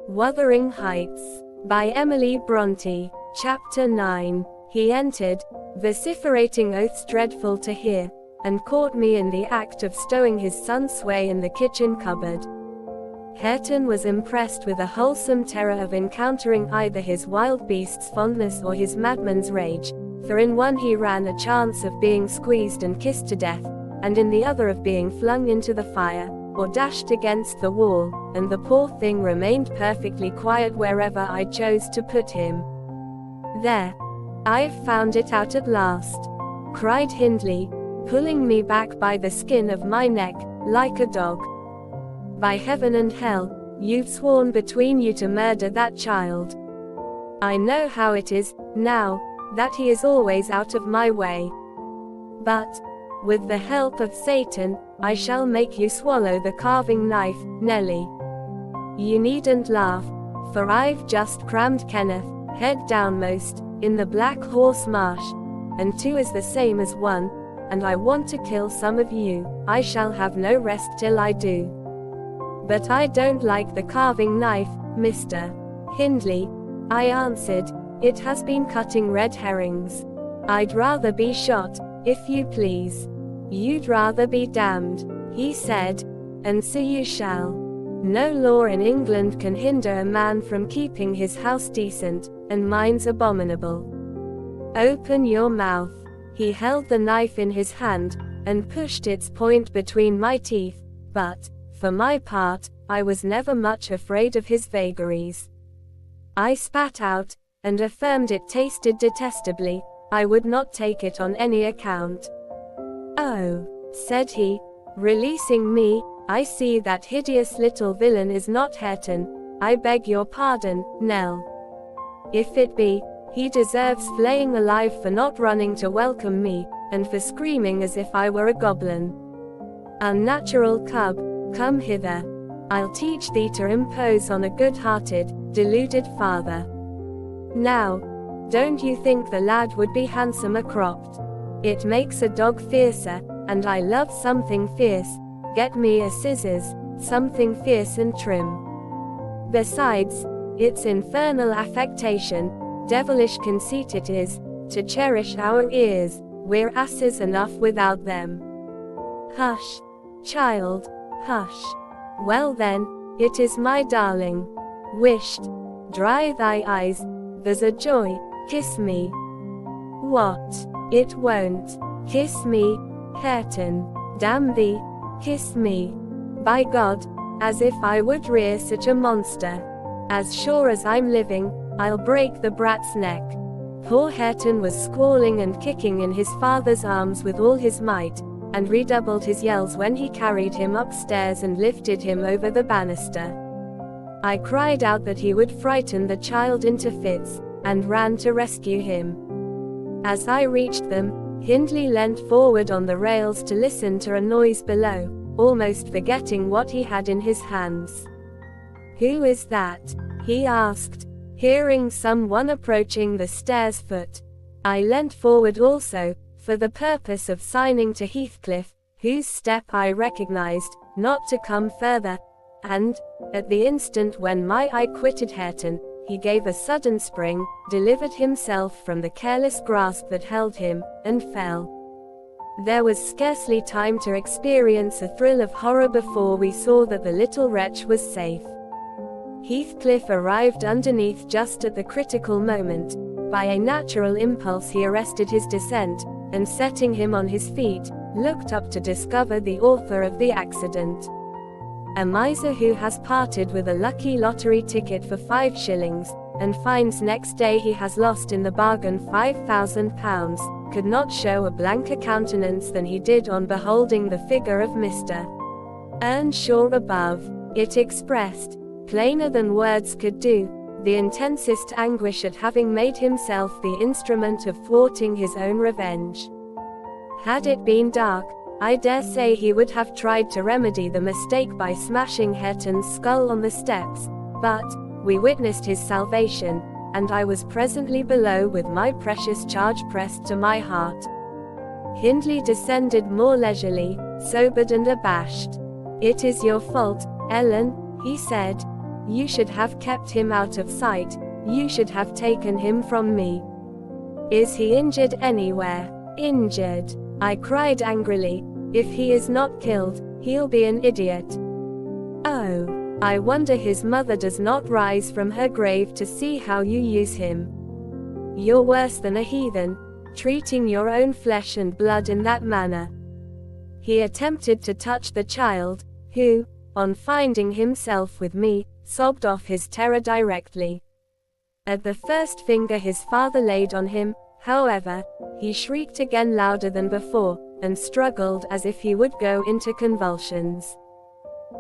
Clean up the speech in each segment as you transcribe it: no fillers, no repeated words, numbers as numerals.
Wuthering Heights, by Emily Brontë, Chapter 9. He entered, vociferating oaths dreadful to hear, and caught me in the act of stowing his son's sway in the kitchen cupboard. Hareton was impressed with a wholesome terror of encountering either his wild beast's fondness or his madman's rage, for in one he ran a chance of being squeezed and kissed to death, and in the other of being flung into the fire, or dashed against the wall, and the poor thing remained perfectly quiet wherever I chose to put him. "There! I've found it out at last!" cried Hindley, pulling me back by the skin of my neck, like a dog. "By heaven and hell, you've sworn between you to murder that child. I know how it is, now, that he is always out of my way. But, with the help of Satan, I shall make you swallow the carving knife, Nelly. You needn't laugh, for I've just crammed Kenneth, head downmost, in the Black Horse Marsh, and 2 is the same as 1, and I want to kill some of you. I shall have no rest till I do. But I don't like the carving knife, Mr. Hindley," I answered. "It has been cutting red herrings. I'd rather be shot, if you please." "You'd rather be damned," he said, "and so you shall. No law in England can hinder a man from keeping his house decent, and mine's abominable. Open your mouth." He held the knife in his hand, and pushed its point between my teeth, but, for my part, I was never much afraid of his vagaries. I spat out, and affirmed it tasted detestably. I would not take it on any account. "Oh," said he, releasing me, "I see that hideous little villain is not Hareton. I beg your pardon, Nell. If it be, he deserves flaying alive for not running to welcome me, and for screaming as if I were a goblin. Unnatural cub, come hither. I'll teach thee to impose on a good-hearted, deluded father. Now, don't you think the lad would be handsomer cropped? It makes a dog fiercer, and I love something fierce. Get me a scissors, something fierce and trim. Besides, it's infernal affectation, devilish conceit it is, to cherish our ears. We're asses enough without them." "Hush, child, hush. Well then, it is my darling. Wished. Dry thy eyes, there's a joy, kiss me." "What? It won't. Kiss me, Hareton. Damn thee, kiss me. By God, as if I would rear such a monster. As sure as I'm living, I'll break the brat's neck." Poor Hareton was squalling and kicking in his father's arms with all his might, and redoubled his yells when he carried him upstairs and lifted him over the banister. I cried out that he would frighten the child into fits, and ran to rescue him. As I reached them, Hindley leant forward on the rails to listen to a noise below, almost forgetting what he had in his hands. "Who is that?" he asked, hearing someone approaching the stairs foot. I leant forward also, for the purpose of signing to Heathcliff, whose step I recognized, not to come further, and, at the instant when my eye quitted Hareton, he gave a sudden spring, delivered himself from the careless grasp that held him, and fell. There was scarcely time to experience a thrill of horror before we saw that the little wretch was safe. Heathcliff arrived underneath just at the critical moment. By a natural impulse he arrested his descent, and setting him on his feet, looked up to discover the author of the accident. A miser who has parted with a lucky lottery ticket for 5 shillings, and finds next day he has lost in the bargain £5,000, could not show a blanker countenance than he did on beholding the figure of Mr. Earnshaw above. It expressed, plainer than words could do, the intensest anguish at having made himself the instrument of thwarting his own revenge. Had it been dark, I dare say he would have tried to remedy the mistake by smashing Hareton's skull on the steps, but we witnessed his salvation, and I was presently below with my precious charge pressed to my heart. Hindley descended more leisurely, sobered and abashed. "It is your fault, Ellen," he said. You should have kept him out of sight. You should have taken him from me. Is he injured anywhere? Injured? I cried angrily. If he is not killed, he'll be an idiot. Oh, I wonder his mother does not rise from her grave to see how you use him. You're worse than a heathen, treating your own flesh and blood in that manner. He attempted to touch the child, who, on finding himself with me, sobbed off his terror directly. At the first finger his father laid on him, however, he shrieked again louder than before, and struggled as if he would go into convulsions.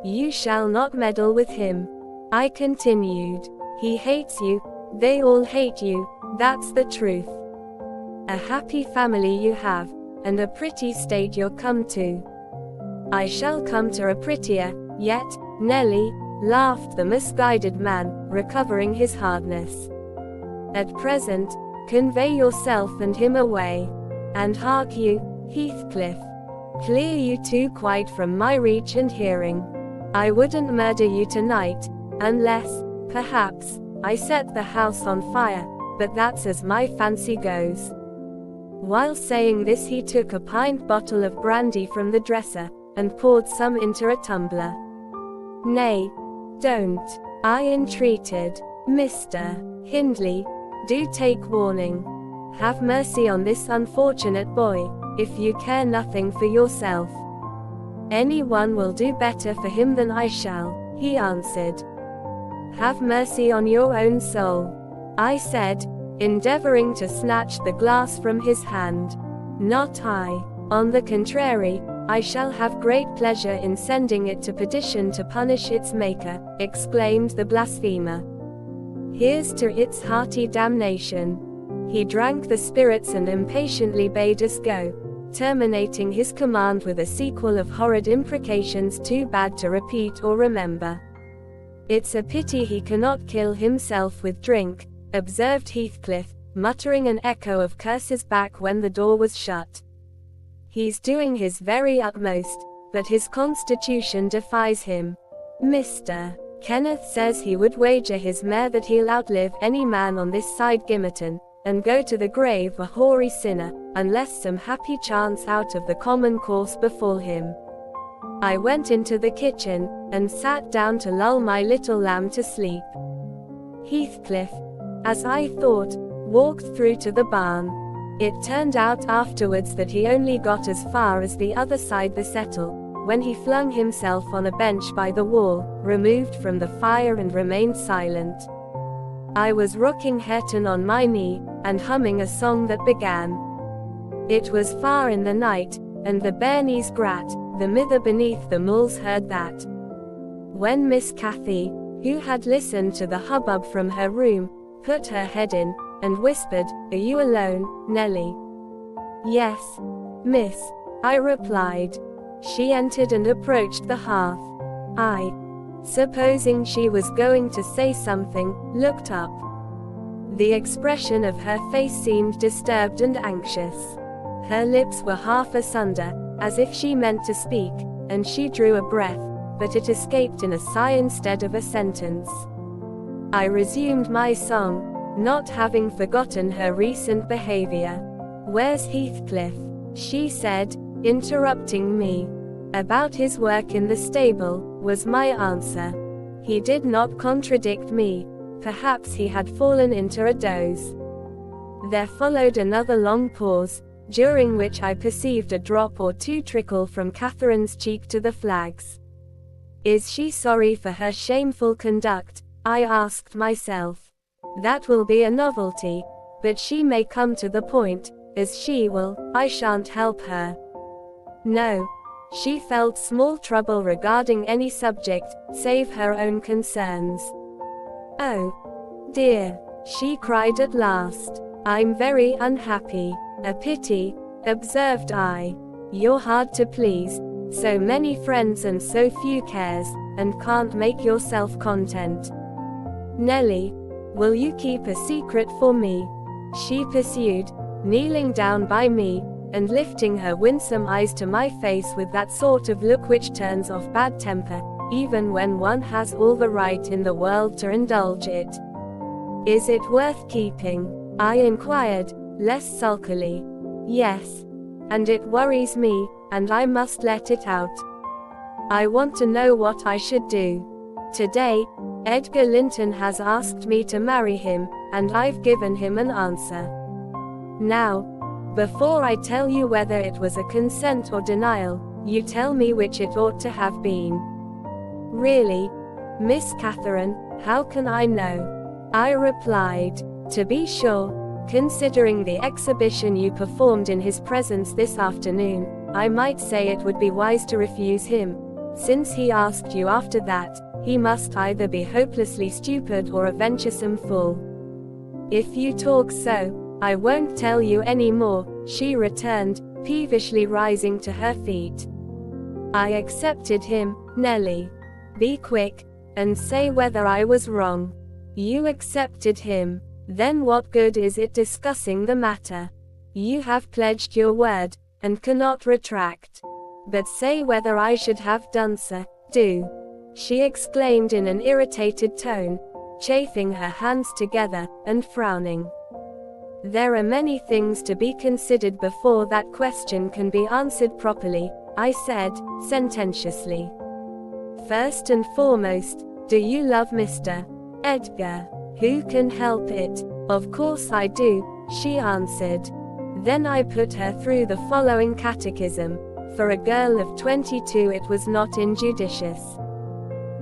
You shall not meddle with him, I continued. He hates you, they all hate you, that's the truth. A happy family you have, and a pretty state you're come to. I shall come to a prettier, yet, Nelly, laughed the misguided man, recovering his hardness. At present, convey yourself and him away. And hark you, Heathcliff. Clear you two quite from my reach and hearing. I wouldn't murder you tonight, unless, perhaps, I set the house on fire, but that's as my fancy goes. While saying this he took a pint bottle of brandy from the dresser, and poured some into a tumbler. Nay, don't, I entreated. Mr. Hindley, do take warning. Have mercy on this unfortunate boy, if you care nothing for yourself. Any one will do better for him than I shall, he answered. Have mercy on your own soul, I said, endeavoring to snatch the glass from his hand. Not I. On the contrary, I shall have great pleasure in sending it to perdition to punish its maker, exclaimed the blasphemer. Here's to its hearty damnation. He drank the spirits and impatiently bade us go, terminating his command with a sequel of horrid imprecations too bad to repeat or remember. It's a pity he cannot kill himself with drink, observed Heathcliff, muttering an echo of curses back when the door was shut. He's doing his very utmost, but his constitution defies him. Mr. Kenneth says he would wager his mare that he'll outlive any man on this side Gimmerton, and go to the grave a hoary sinner, unless some happy chance out of the common course befall him. I went into the kitchen, and sat down to lull my little lamb to sleep. Heathcliff, as I thought, walked through to the barn. It turned out afterwards that he only got as far as the other side the settle, when he flung himself on a bench by the wall, removed from the fire and remained silent. I was rocking Hareton on my knee, and humming a song that began. It was far in the night, and the bairnies grat, the mither beneath the mulls heard that. When Miss Cathy, who had listened to the hubbub from her room, put her head in, and whispered, "Are you alone, Nelly?" "Yes, miss," I replied. She entered and approached the hearth. I, supposing she was going to say something, looked up. The expression of her face seemed disturbed and anxious. Her lips were half asunder, as if she meant to speak, and she drew a breath, but it escaped in a sigh instead of a sentence. I resumed my song, not having forgotten her recent behavior. "Where's Heathcliff?" she said, interrupting me. "About his work in the stable," was my answer. He did not contradict me. Perhaps he had fallen into a doze. There followed another long pause, during which I perceived a drop or two trickle from Catherine's cheek to the flags. Is she sorry for her shameful conduct? I asked myself. That will be a novelty, but she may come to the point, as she will, I shan't help her. No. She felt small trouble regarding any subject, save her own concerns. "Oh, dear," she cried at last. "I'm very unhappy." "A pity," observed I. "You're hard to please, so many friends and so few cares, and can't make yourself content. Nelly, will you keep a secret for me?" she pursued, kneeling down by me, and lifting her winsome eyes to my face with that sort of look which turns off bad temper, even when one has all the right in the world to indulge it. Is it worth keeping? I inquired, less sulkily. Yes. And it worries me, and I must let it out. I want to know what I should do. Today, Edgar Linton has asked me to marry him, and I've given him an answer. Now, before I tell you whether it was a consent or denial, you tell me which it ought to have been. Really, Miss Catherine, how can I know? I replied. To be sure, considering the exhibition you performed in his presence this afternoon, I might say it would be wise to refuse him. Since he asked you after that, he must either be hopelessly stupid or a venturesome fool. If you talk so, I won't tell you any more, she returned, peevishly rising to her feet. I accepted him, Nellie. Be quick, and say whether I was wrong. You accepted him. Then what good is it discussing the matter? You have pledged your word, and cannot retract. But say whether I should have done so. Do. She exclaimed in an irritated tone, chafing her hands together, and frowning. There are many things to be considered before that question can be answered properly, I said, sententiously. First and foremost, do you love Mr. Edgar? Who can help it? Of course I do, she answered. Then I put her through the following catechism. For a girl of 22 it was not injudicious.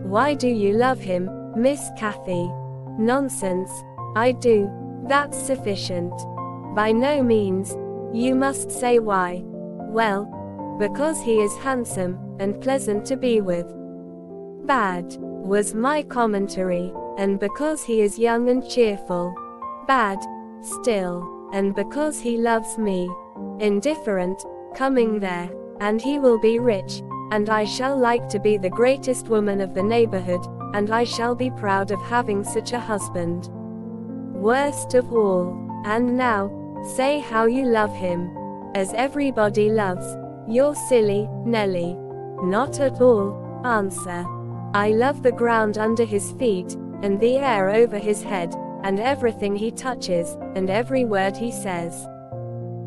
Why do you love him, Miss Cathy? Nonsense. I do. That's sufficient. By no means. You must say why. Well, because he is handsome, and pleasant to be with. Bad, was my commentary. And because he is young and cheerful. Bad, still, and because he loves me. Indifferent, coming there, and he will be rich, and I shall like to be the greatest woman of the neighborhood, and I shall be proud of having such a husband. Worst of all, and now, say how you love him. As everybody loves. You're silly, Nellie. Not at all, answer. I love the ground under his feet, and the air over his head, and everything he touches, and every word he says.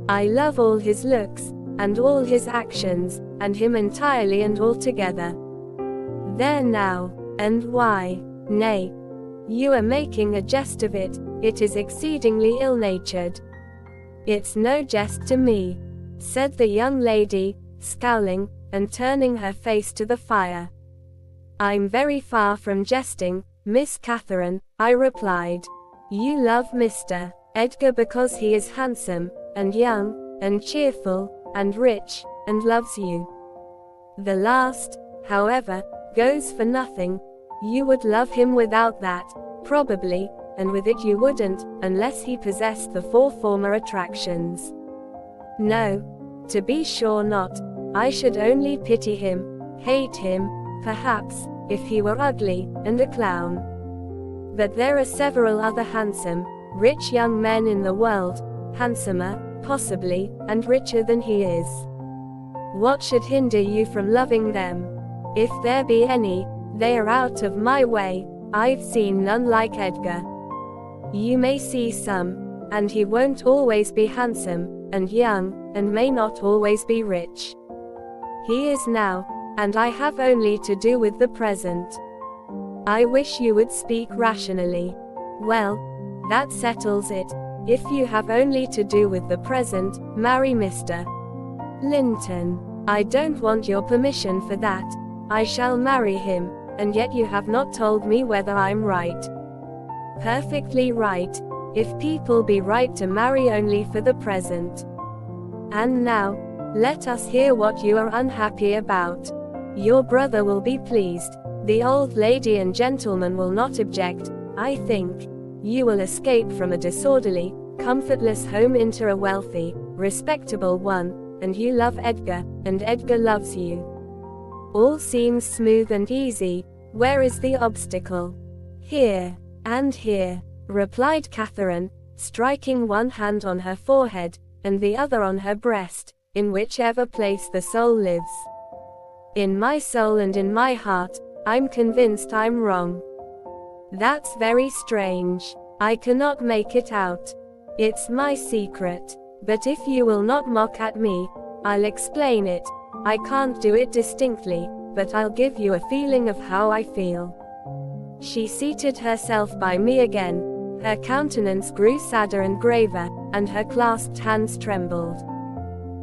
I love all his looks, and all his actions, and him entirely and altogether. There now, and why? Nay, you are making a jest of it, it is exceedingly ill-natured. It's no jest to me, said the young lady, scowling, and turning her face to the fire. I'm very far from jesting, Miss Catherine, I replied. You love Mr. Edgar because he is handsome, and young, and cheerful, and rich, and loves you. The last, however, goes for nothing. You would love him without that, probably, and with it you wouldn't, unless he possessed the four former attractions. No, to be sure not. I should only pity him, hate him, perhaps, if he were ugly, and a clown. But there are several other handsome, rich young men in the world, handsomer, possibly, and richer than he is. What should hinder you from loving them? If there be any, they are out of my way. I've seen none like Edgar. You may see some, and he won't always be handsome, and young, and may not always be rich. He is now, and I have only to do with the present. I wish you would speak rationally. Well, that settles it. If you have only to do with the present, marry Mr. Linton. I don't want your permission for that. I shall marry him, and yet you have not told me whether I'm right. Perfectly right, if people be right to marry only for the present. And now, let us hear what you are unhappy about. Your brother will be pleased. The old lady and gentleman will not object, I think. You will escape from a disorderly, comfortless home into a wealthy, respectable one, and you love Edgar, and Edgar loves you. All seems smooth and easy. Where is the obstacle? Here, and here, replied Catherine, striking one hand on her forehead, and the other on her breast, in whichever place the soul lives. In my soul and in my heart, I'm convinced I'm wrong. That's very strange. I cannot make it out. It's my secret. But if you will not mock at me, I'll explain it. I can't do it distinctly, but I'll give you a feeling of how I feel. She seated herself by me again. Her countenance grew sadder and graver, and her clasped hands trembled.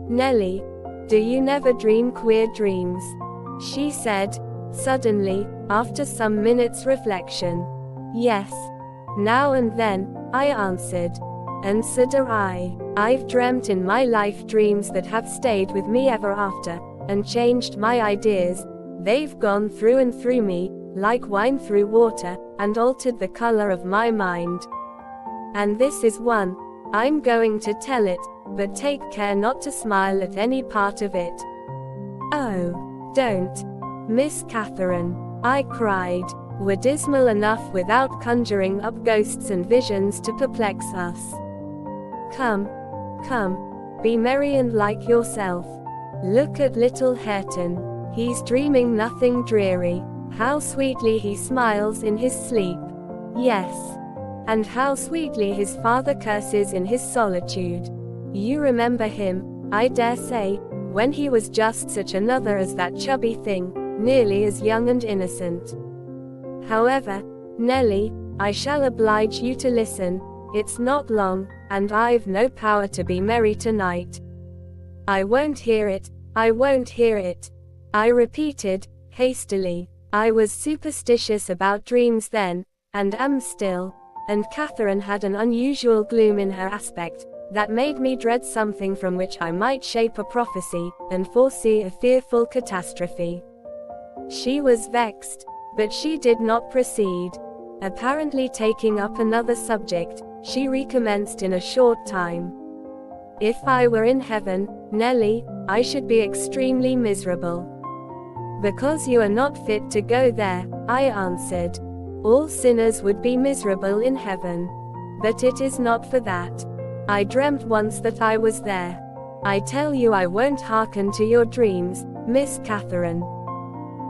Nellie, do you never dream queer dreams? She said, suddenly, after some minutes' reflection. Yes. Now and then, I answered. And so do I. I've dreamt in my life dreams that have stayed with me ever after, and changed my ideas. They've gone through and through me, like wine through water, and altered the color of my mind. And this is one. I'm going to tell it, but take care not to smile at any part of it. Oh, don't. Miss Catherine, I cried. We're dismal enough without conjuring up ghosts and visions to perplex us. Come, come, be merry and like yourself. Look at little Hareton. He's dreaming nothing dreary. How sweetly he smiles in his sleep. Yes. And how sweetly his father curses in his solitude. You remember him, I dare say, when he was just such another as that chubby thing, nearly as young and innocent. However, Nellie, I shall oblige you to listen. It's not long, and I've no power to be merry tonight. I won't hear it, I won't hear it. I repeated, hastily. I was superstitious about dreams then, and am still, and Catherine had an unusual gloom in her aspect, that made me dread something from which I might shape a prophecy, and foresee a fearful catastrophe. She was vexed, but she did not proceed. Apparently taking up another subject, she recommenced in a short time. If I were in heaven, Nellie, I should be extremely miserable. Because you are not fit to go there, I answered. All sinners would be miserable in heaven. But it is not for that. I dreamt once that I was there. I tell you I won't hearken to your dreams, Miss Catherine.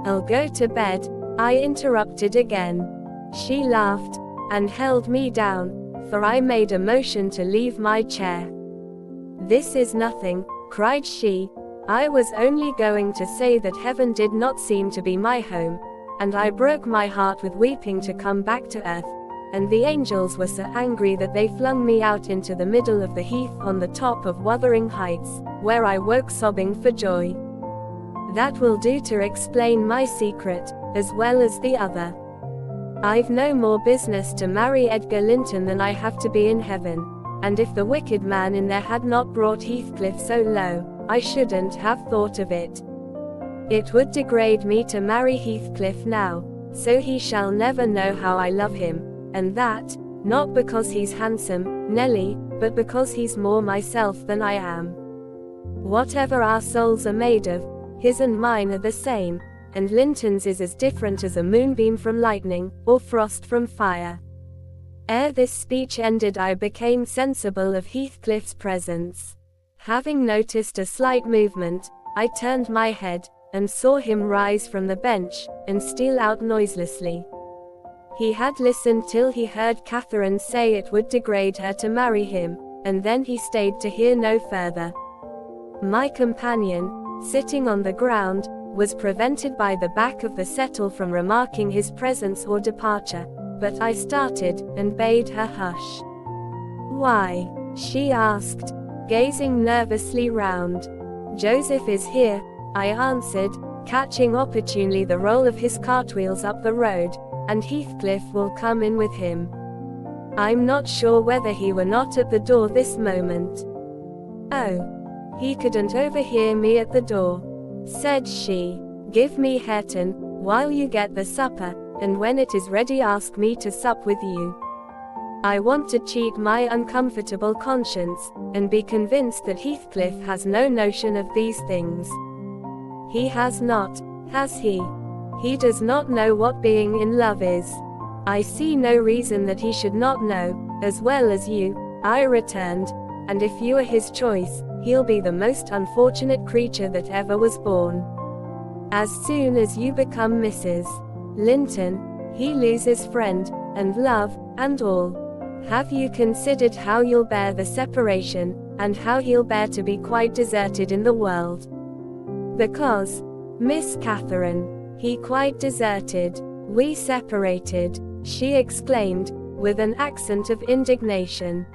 I'll go to bed, I interrupted again. She laughed, and held me down, for I made a motion to leave my chair. This is nothing, cried she. I was only going to say that heaven did not seem to be my home, and I broke my heart with weeping to come back to earth, and the angels were so angry that they flung me out into the middle of the heath on the top of Wuthering Heights, where I woke sobbing for joy. That will do to explain my secret, as well as the other. I've no more business to marry Edgar Linton than I have to be in heaven, and if the wicked man in there had not brought Heathcliff so low, I shouldn't have thought of it. It would degrade me to marry Heathcliff now, so he shall never know how I love him, and that, not because he's handsome, Nellie, but because he's more myself than I am. Whatever our souls are made of, his and mine are the same, and Linton's is as different as a moonbeam from lightning, or frost from fire. Ere this speech ended I became sensible of Heathcliff's presence. Having noticed a slight movement, I turned my head, and saw him rise from the bench, and steal out noiselessly. He had listened till he heard Catherine say it would degrade her to marry him, and then he stayed to hear no further. My companion, sitting on the ground, was prevented by the back of the settle from remarking his presence or departure, but I started, and bade her hush. Why? She asked, gazing nervously round. Joseph is here, I answered, catching opportunely the roll of his cartwheels up the road, and Heathcliff will come in with him. I'm not sure whether he were not at the door this moment. Oh, he couldn't overhear me at the door, said she. Give me Hareton, while you get the supper, and when it is ready ask me to sup with you. I want to cheat my uncomfortable conscience, and be convinced that Heathcliff has no notion of these things. He has not, has he? He does not know what being in love is. I see no reason that he should not know, as well as you, I returned, and if you are his choice, he'll be the most unfortunate creature that ever was born. As soon as you become Mrs. Linton, he loses friend, and love, and all. Have you considered how you'll bear the separation, and how he'll bear to be quite deserted in the world? Because, Miss Catherine, he quite deserted, we separated, she exclaimed, with an accent of indignation.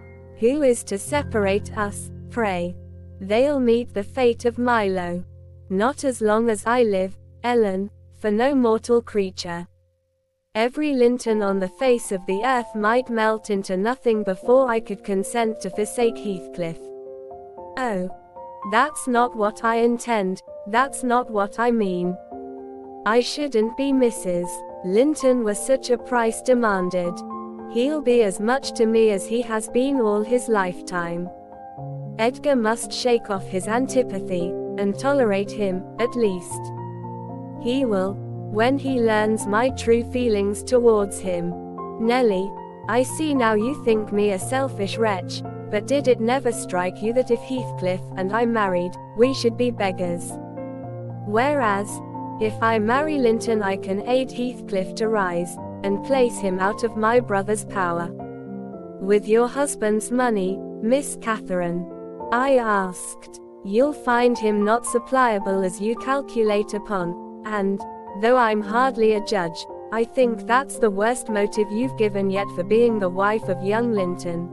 Who is to separate us, pray? They'll meet the fate of Milo. Not as long as I live, Ellen, for no mortal creature. Every Linton on the face of the earth might melt into nothing before I could consent to forsake Heathcliff. Oh, that's not what I intend, that's not what I mean. I shouldn't be Mrs. Linton was such a price demanded. He'll be as much to me as he has been all his lifetime. Edgar must shake off his antipathy, and tolerate him, at least. He will, when he learns my true feelings towards him. Nellie, I see now you think me a selfish wretch, but did it never strike you that if Heathcliff and I married, we should be beggars? Whereas, if I marry Linton I can aid Heathcliff to rise, and place him out of my brother's power. With your husband's money, Miss Catherine? I asked. You'll find him not so pliable as you calculate upon, and, though I'm hardly a judge, I think that's the worst motive you've given yet for being the wife of young Linton.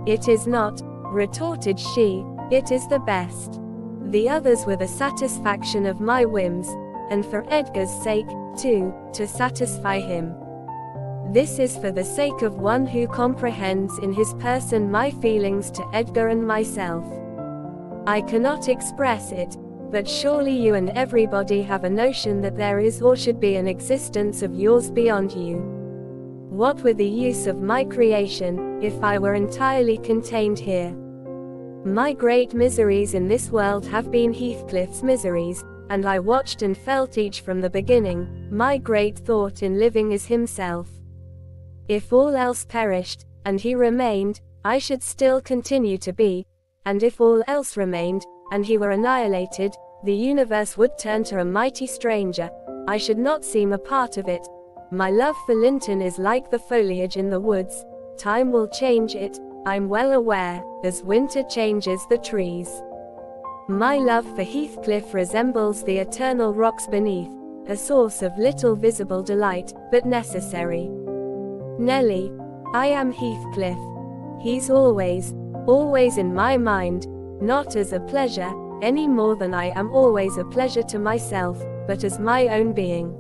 It is not, retorted she, it is the best. The others were the satisfaction of my whims, and for Edgar's sake, too, to satisfy him. This is for the sake of one who comprehends in his person my feelings to Edgar and myself. I cannot express it, but surely you and everybody have a notion that there is or should be an existence of yours beyond you. What were the use of my creation, if I were entirely contained here? My great miseries in this world have been Heathcliff's miseries, and I watched and felt each from the beginning. My great thought in living is himself. If all else perished, and he remained, I should still continue to be, and if all else remained, and he were annihilated, the universe would turn to a mighty stranger. I should not seem a part of it. My love for Linton is like the foliage in the woods. Time will change it, I'm well aware, as winter changes the trees. My love for Heathcliff resembles the eternal rocks beneath, a source of little visible delight, but necessary. Nellie, I am Heathcliff. He's always in my mind, not as a pleasure, any more than I am always a pleasure to myself, but as my own being.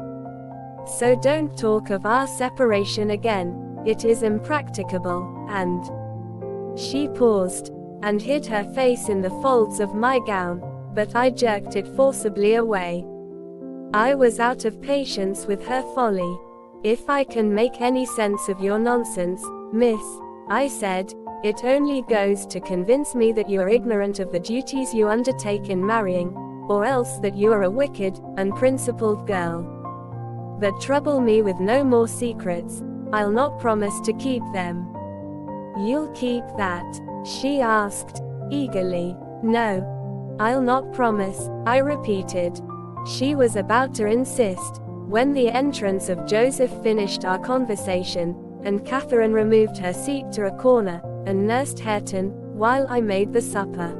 So don't talk of our separation again, it is impracticable, and... She paused, and hid her face in the folds of my gown, but I jerked it forcibly away. I was out of patience with her folly. If I can make any sense of your nonsense, miss, I said, it only goes to convince me that you are ignorant of the duties you undertake in marrying, or else that you are a wicked, unprincipled girl. But trouble me with no more secrets, I'll not promise to keep them. You'll keep that? She asked, eagerly. No. I'll not promise, I repeated. She was about to insist, when the entrance of Joseph finished our conversation, and Catherine removed her seat to a corner, and nursed Hareton, while I made the supper.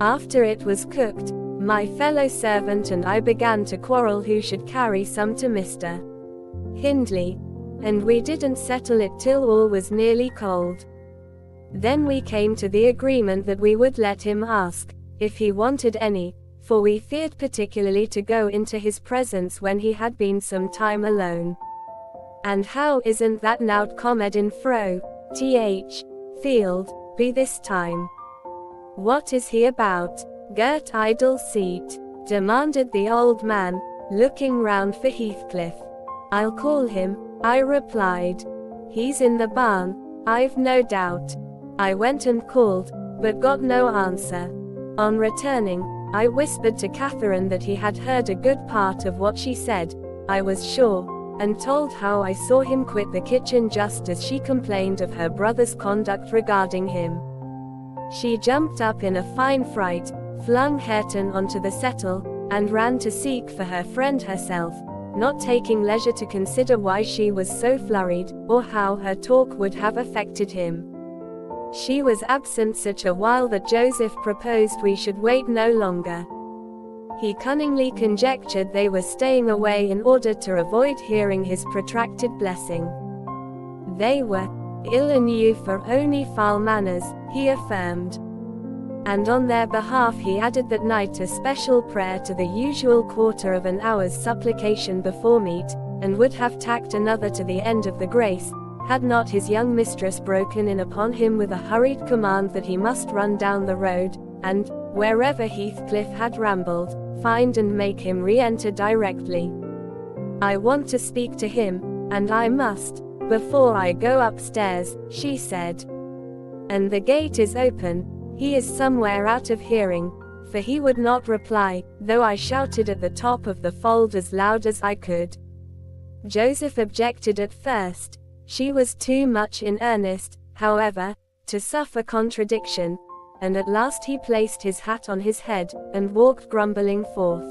After it was cooked, my fellow servant and I began to quarrel who should carry some to Mr. Hindley, and we didn't settle it till all was nearly cold. Then we came to the agreement that we would let him ask, if he wanted any, for we feared particularly to go into his presence when he had been some time alone. And how isn't that nout comed in fro, th. Field, be this time? What is he about? Girt idle seat, demanded the old man, looking round for Heathcliff. I'll call him, I replied. He's in the barn, I've no doubt. I went and called, but got no answer. On returning, I whispered to Catherine that he had heard a good part of what she said, I was sure, and told how I saw him quit the kitchen just as she complained of her brother's conduct regarding him. She jumped up in a fine fright, flung Hareton onto the settle, and ran to seek for her friend herself, not taking leisure to consider why she was so flurried, or how her talk would have affected him. She was absent such a while that Joseph proposed we should wait no longer. He cunningly conjectured they were staying away in order to avoid hearing his protracted blessing. They were ill and new for only foul manners, he affirmed. And on their behalf he added that night a special prayer to the usual quarter of an hour's supplication before meat, and would have tacked another to the end of the grace, had not his young mistress broken in upon him with a hurried command that he must run down the road, and, wherever Heathcliff had rambled, find and make him re-enter directly. "I want to speak to him, and I must, before I go upstairs," she said. "And the gate is open. He is somewhere out of hearing," for he would not reply, though I shouted at the top of the fold as loud as I could. Joseph objected at first. She was too much in earnest, however, to suffer contradiction, and at last he placed his hat on his head, and walked grumbling forth.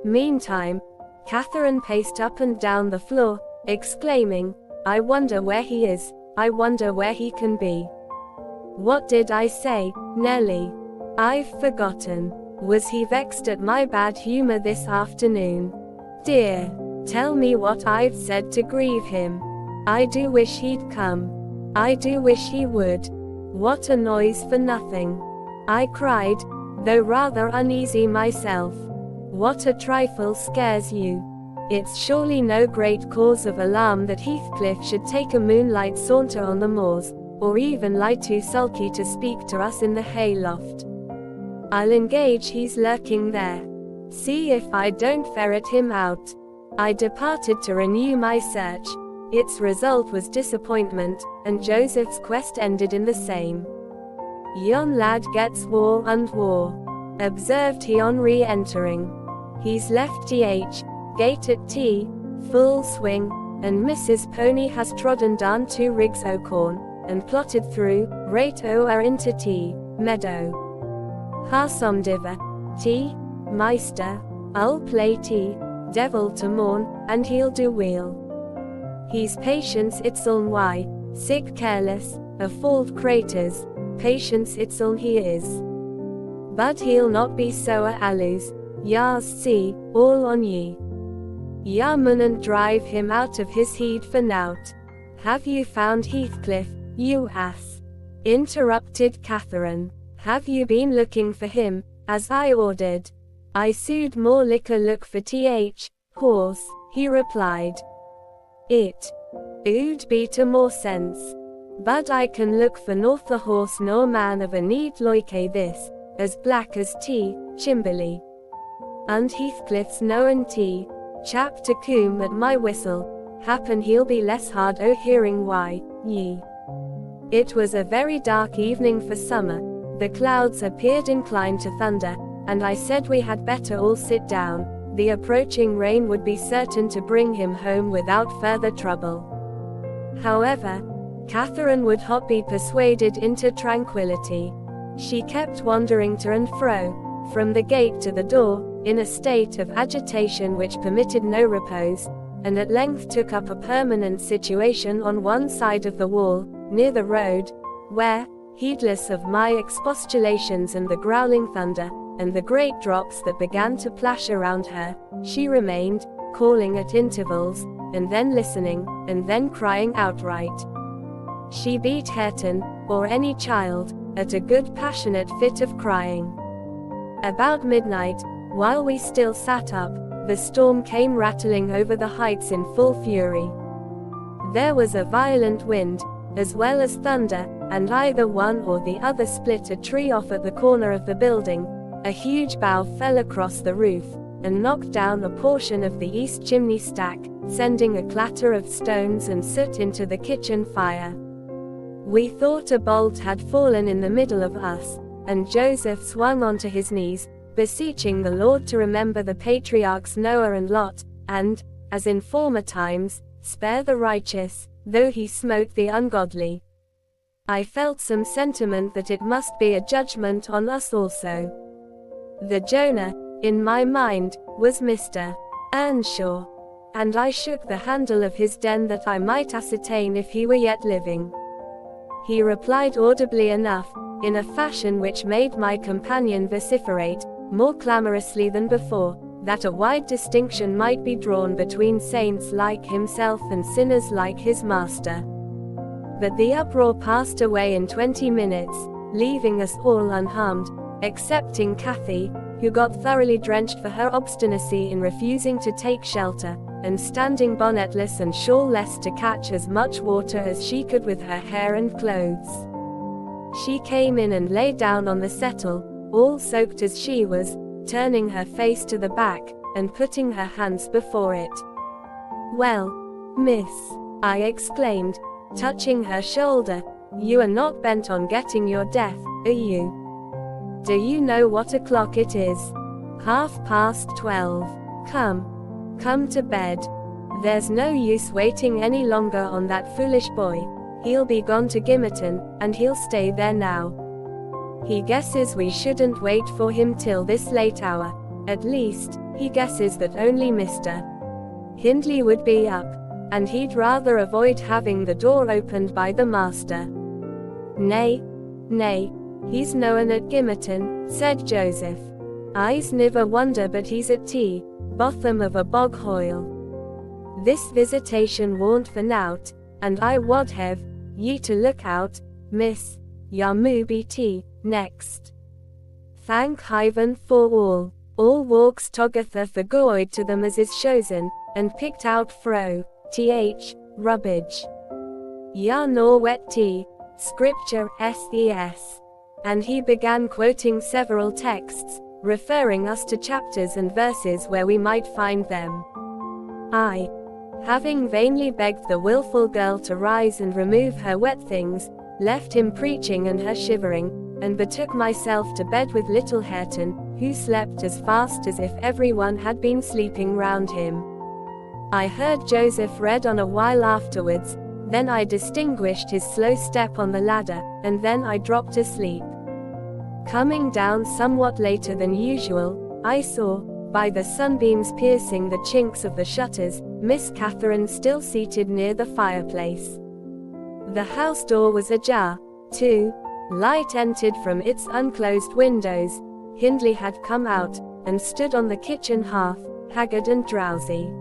Meantime, Catherine paced up and down the floor, exclaiming, "I wonder where he is, I wonder where he can be. What did I say, Nellie? I've forgotten. Was he vexed at my bad humor this afternoon? Dear, tell me what I've said to grieve him. I do wish he'd come. I do wish he would. What a noise for nothing," I cried, though rather uneasy myself. "What a trifle scares you. It's surely no great cause of alarm that Heathcliff should take a moonlight saunter on the moors, or even lie too sulky to speak to us in the hayloft. I'll engage he's lurking there. See if I don't ferret him out." I departed to renew my search. Its result was disappointment, and Joseph's quest ended in the same. "Yon lad gets war and war," observed he on re-entering. "He's left th gate at T, full swing, and Mrs. Pony has trodden down 2 rigs o' corn, and plotted through, right o'er into T, meadow. Harsomdiver, T, Meister, I'll play T, devil to morn, and he'll do weel. He's patience itseln why, sick careless, a fault craters, patience itseln he is. But he'll not be so a allus, yas see, all on ye. Ya munn't drive him out of his heed for nowt. Have you found Heathcliff, you ass?" interrupted Catherine. "Have you been looking for him, as I ordered?" "I sued more liquor look for th horse," he replied. "It 'ould be to more sense. But I can look for north the horse nor man of a need loike this, as black as tea, Chimberley. And Heathcliff's known tea, chap to coom at my whistle, happen he'll be less hard o' hearing why, ye." It was a very dark evening for summer. The clouds appeared inclined to thunder, and I said we had better all sit down. The approaching rain would be certain to bring him home without further trouble. However, Catherine would not be persuaded into tranquility. She kept wandering to and fro, from the gate to the door, in a state of agitation which permitted no repose, and at length took up a permanent situation on one side of the wall, near the road, where, heedless of my expostulations and the growling thunder, and the great drops that began to plash around her, she remained, calling at intervals, and then listening, and then crying outright. She beat Hareton, or any child, at a good passionate fit of crying. About midnight, while we still sat up, the storm came rattling over the heights in full fury. There was a violent wind, as well as thunder, and either one or the other split a tree off at the corner of the building. A huge bough fell across the roof, and knocked down a portion of the east chimney stack, sending a clatter of stones and soot into the kitchen fire. We thought a bolt had fallen in the middle of us, and Joseph swung onto his knees, beseeching the Lord to remember the patriarchs Noah and Lot, and, as in former times, spare the righteous, though he smote the ungodly. I felt some sentiment that it must be a judgment on us also. The Jonah, in my mind, was Mr. Earnshaw. and I shook the handle of his den that I might ascertain if he were yet living. He replied audibly enough, in a fashion which made my companion vociferate, more clamorously than before, that a wide distinction might be drawn between saints like himself and sinners like his master. But the uproar passed away in 20 minutes, leaving us all unharmed, excepting Cathy, who got thoroughly drenched for her obstinacy in refusing to take shelter, and standing bonnetless and shawlless to catch as much water as she could with her hair and clothes. She came in and lay down on the settle, all soaked as she was, turning her face to the back, and putting her hands before it. "Well, miss," I exclaimed, touching her shoulder, "you are not bent on getting your death, are you? Do you know what o'clock it is? 12:30. Come to bed. There's no use waiting any longer on that foolish boy. He'll be gone to Gimmerton, and he'll stay there now. He guesses we shouldn't wait for him till this late hour. At least, he guesses that only Mr. Hindley would be up, and he'd rather avoid having the door opened by the master." Nay, he's noan at Gimmerton," said Joseph. "I's niver wonder but he's at tea, bottom of a bog hoyle. This visitation warn't for nowt, and I wad have ye to look out, miss, ya moo be tea, next. Thank Heaven for all walks together for good to them as is chosen, and picked out fro, th, rubbage. Ya nor wet tea, scripture ses. And he began quoting several texts, referring us to chapters and verses where we might find them. I, having vainly begged the wilful girl to rise and remove her wet things, left him preaching and her shivering, and betook myself to bed with little Hareton, who slept as fast as if everyone had been sleeping round him. I heard Joseph read on a while afterwards, then I distinguished his slow step on the ladder, and then I dropped asleep. Coming down somewhat later than usual, I saw, by the sunbeams piercing the chinks of the shutters, Miss Catherine still seated near the fireplace. The house door was ajar, too. Light entered from its unclosed windows. Hindley had come out, and stood on the kitchen hearth, haggard and drowsy.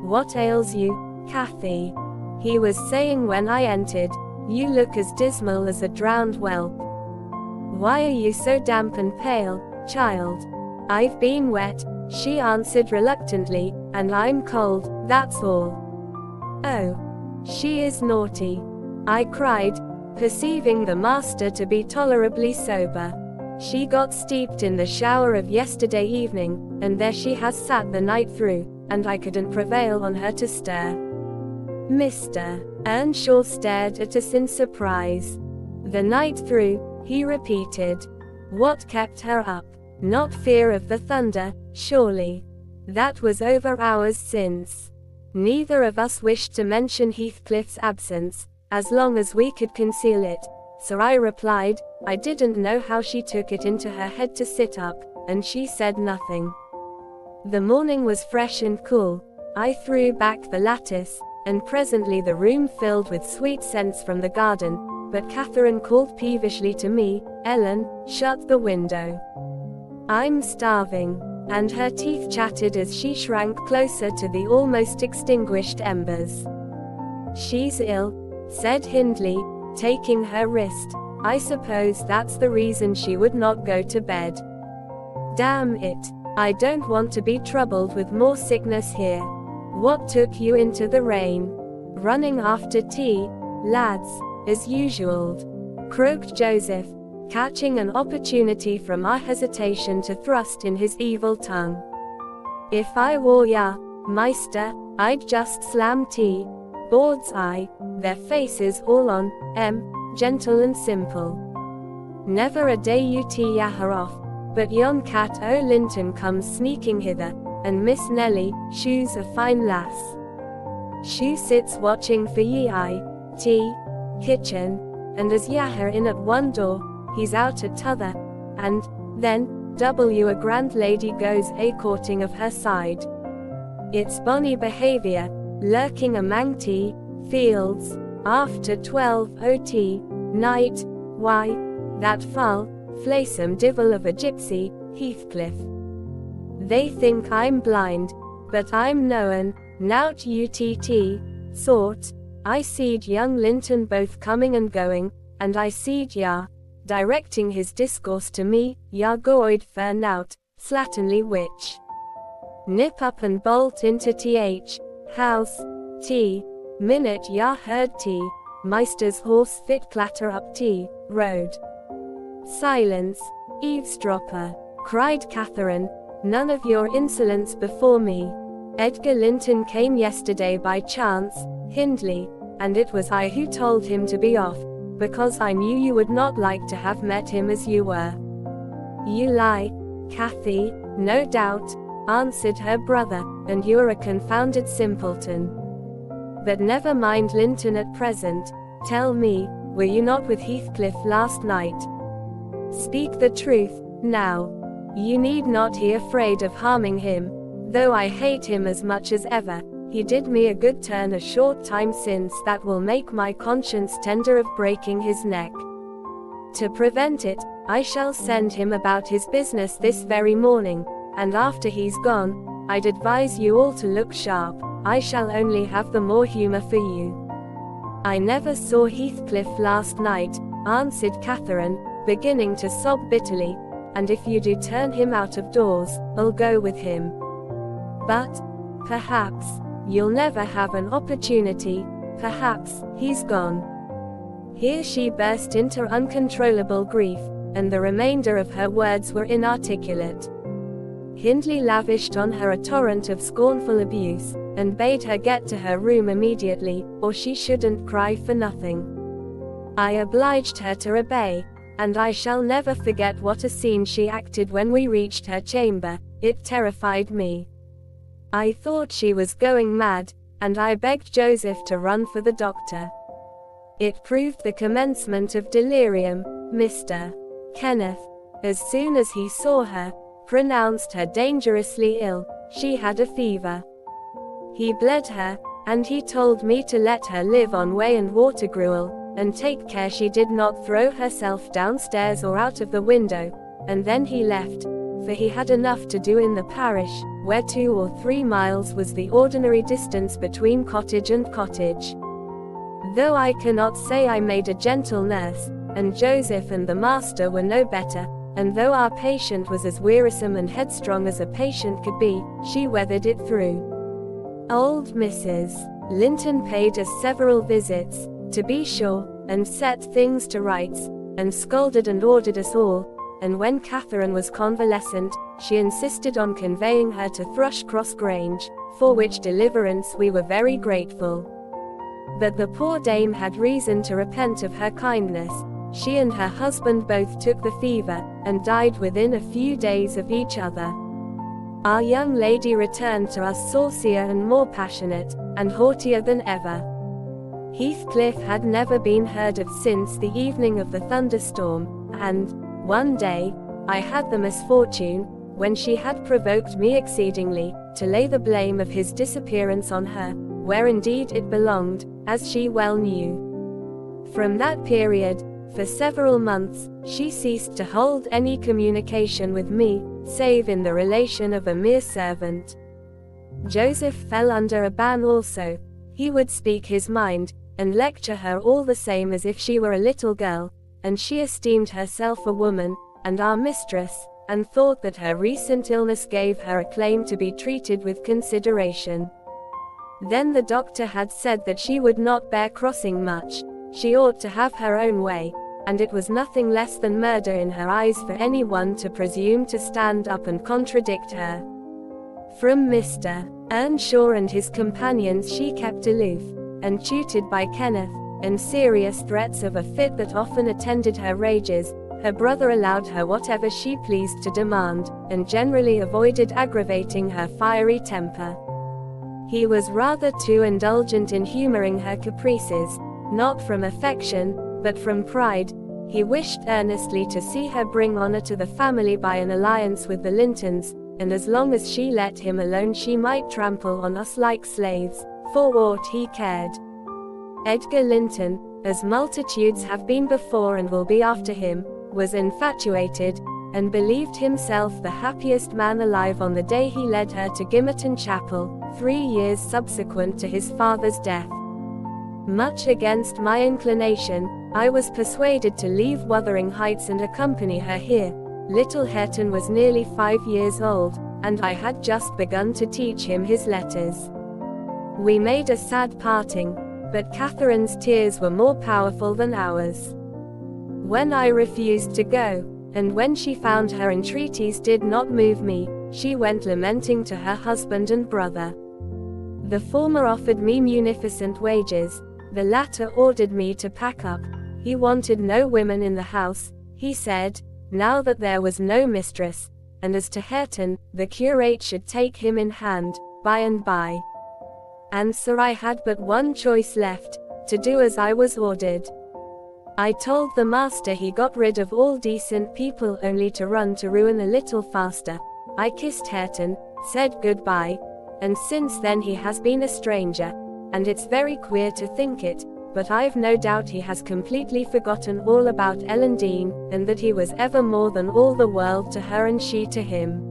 "What ails you, Cathy?" he was saying when I entered. "You look as dismal as a drowned whelp. Why are you so damp and pale, child?" "I've been wet," she answered reluctantly, "and I'm cold, that's all." "Oh, she is naughty," I cried, perceiving the master to be tolerably sober. "She got steeped in the shower of yesterday evening, and there she has sat the night through, and I couldn't prevail on her to stir." Mr. Earnshaw stared at us in surprise. "The night through," he repeated. "What kept her up? Not fear of the thunder, surely? That was over hours since." Neither of us wished to mention Heathcliff's absence, as long as we could conceal it, so I replied, I didn't know how she took it into her head to sit up, and she said nothing. The morning was fresh and cool. I threw back the lattice, and presently the room filled with sweet scents from the garden, but Catherine called peevishly to me, "Ellen, shut the window. I'm starving," and her teeth chattered as she shrank closer to the almost extinguished embers. "She's ill," said Hindley, taking her wrist. "I suppose that's the reason she would not go to bed. Damn it, I don't want to be troubled with more sickness here. What took you into the rain?" "Running after tea, lads, as usual," croaked Joseph, catching an opportunity from our hesitation to thrust in his evil tongue. "If I were ya, Meister, I'd just slam tea. Board's eye, their faces all on, gentle and simple. Never a day you tea ya her off, but yon cat o' Linton comes sneaking hither, and Miss Nelly, she's a fine lass. She sits watching for ye tea, kitchen, and as yaher in at one door, he's out at t'other, and then, a grand lady goes a-courting of her side. Its bonny behaviour, lurking among tea fields, after 12 ot night, why, that foul, flaysome divil of a gypsy, Heathcliff. They think I'm blind, but I'm noan, nout utt, sort. I seed young Linton both coming and going, and I seed ya, directing his discourse to me, ya goid fair nout, slatternly witch. Nip up and bolt into house, minute ya heard meister's horse fit clatter up road. Silence, eavesdropper, cried Catherine, none of your insolence before me. Edgar Linton came yesterday by chance, Hindley, and it was I who told him to be off, because I knew you would not like to have met him as you were. You lie, Cathy, no doubt, answered her brother, and you're a confounded simpleton. But never mind Linton at present. Tell me, were you not with Heathcliff last night? Speak the truth, now. You need not be afraid of harming him, though I hate him as much as ever. He did me a good turn a short time since that will make my conscience tender of breaking his neck. To prevent it, I shall send him about his business this very morning, and after he's gone, I'd advise you all to look sharp. I shall only have the more humor for you. I never saw Heathcliff last night, answered Catherine, beginning to sob bitterly, and if you do turn him out of doors, I'll go with him. But, perhaps, you'll never have an opportunity, perhaps, he's gone. Here she burst into uncontrollable grief, and the remainder of her words were inarticulate. Hindley lavished on her a torrent of scornful abuse, and bade her get to her room immediately, or she shouldn't cry for nothing. I obliged her to obey, and I shall never forget what a scene she acted when we reached her chamber. It terrified me. I thought she was going mad, and I begged Joseph to run for the doctor. It proved the commencement of delirium. Mr. Kenneth, as soon as he saw her, pronounced her dangerously ill. She had a fever. He bled her, and he told me to let her live on whey and water gruel, and take care she did not throw herself downstairs or out of the window, and then he left, for he had enough to do in the parish, where 2 or 3 miles was the ordinary distance between cottage and cottage. Though I cannot say I made a gentle nurse, and Joseph and the master were no better, and though our patient was as wearisome and headstrong as a patient could be, she weathered it through. Old Mrs. Linton paid us several visits, to be sure, and set things to rights, and scolded and ordered us all, and when Catherine was convalescent, she insisted on conveying her to Thrushcross Grange, for which deliverance we were very grateful. But the poor dame had reason to repent of her kindness. She and her husband both took the fever, and died within a few days of each other. Our young lady returned to us saucier and more passionate, and haughtier than ever. Heathcliff had never been heard of since the evening of the thunderstorm, and, one day, I had the misfortune, when she had provoked me exceedingly, to lay the blame of his disappearance on her, where indeed it belonged, as she well knew. From that period, for several months, she ceased to hold any communication with me, save in the relation of a mere servant. Joseph fell under a ban also. He would speak his mind, and lecture her all the same as if she were a little girl, and she esteemed herself a woman, and our mistress, and thought that her recent illness gave her a claim to be treated with consideration. Then the doctor had said that she would not bear crossing much, she ought to have her own way, and it was nothing less than murder in her eyes for anyone to presume to stand up and contradict her. From Mr. Earnshaw and his companions she kept aloof, and tutored by Kenneth, and serious threats of a fit that often attended her rages. Her brother allowed her whatever she pleased to demand, and generally avoided aggravating her fiery temper. He was rather too indulgent in humoring her caprices, not from affection, but from pride. He wished earnestly to see her bring honor to the family by an alliance with the Lintons, and as long as she let him alone she might trample on us like slaves, for aught he cared. Edgar Linton, as multitudes have been before and will be after him, was infatuated, and believed himself the happiest man alive on the day he led her to Gimmerton Chapel, 3 years subsequent to his father's death. Much against my inclination, I was persuaded to leave Wuthering Heights and accompany her here. Little Hareton was nearly 5 years old, and I had just begun to teach him his letters. We made a sad parting, but Catherine's tears were more powerful than ours. When I refused to go, and when she found her entreaties did not move me, she went lamenting to her husband and brother. The former offered me munificent wages, the latter ordered me to pack up. He wanted no women in the house, he said, now that there was no mistress, and as to Hareton, the curate should take him in hand, by and by. And so I had but one choice left, to do as I was ordered. I told the master he got rid of all decent people only to run to ruin a little faster. I kissed Hareton, said goodbye, and since then he has been a stranger, and it's very queer to think it, but I've no doubt he has completely forgotten all about Ellen Dean, and that he was ever more than all the world to her and she to him.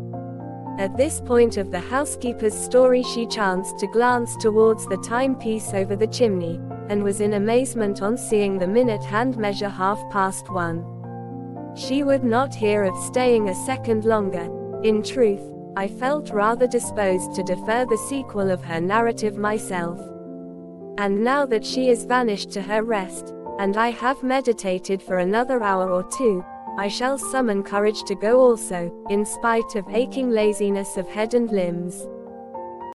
At this point of the housekeeper's story she chanced to glance towards the timepiece over the chimney, and was in amazement on seeing the minute hand measure 1:30. She would not hear of staying a second longer. In truth, I felt rather disposed to defer the sequel of her narrative myself. And now that she is vanished to her rest, and I have meditated for another hour or two, I shall summon courage to go also, in spite of aching laziness of head and limbs.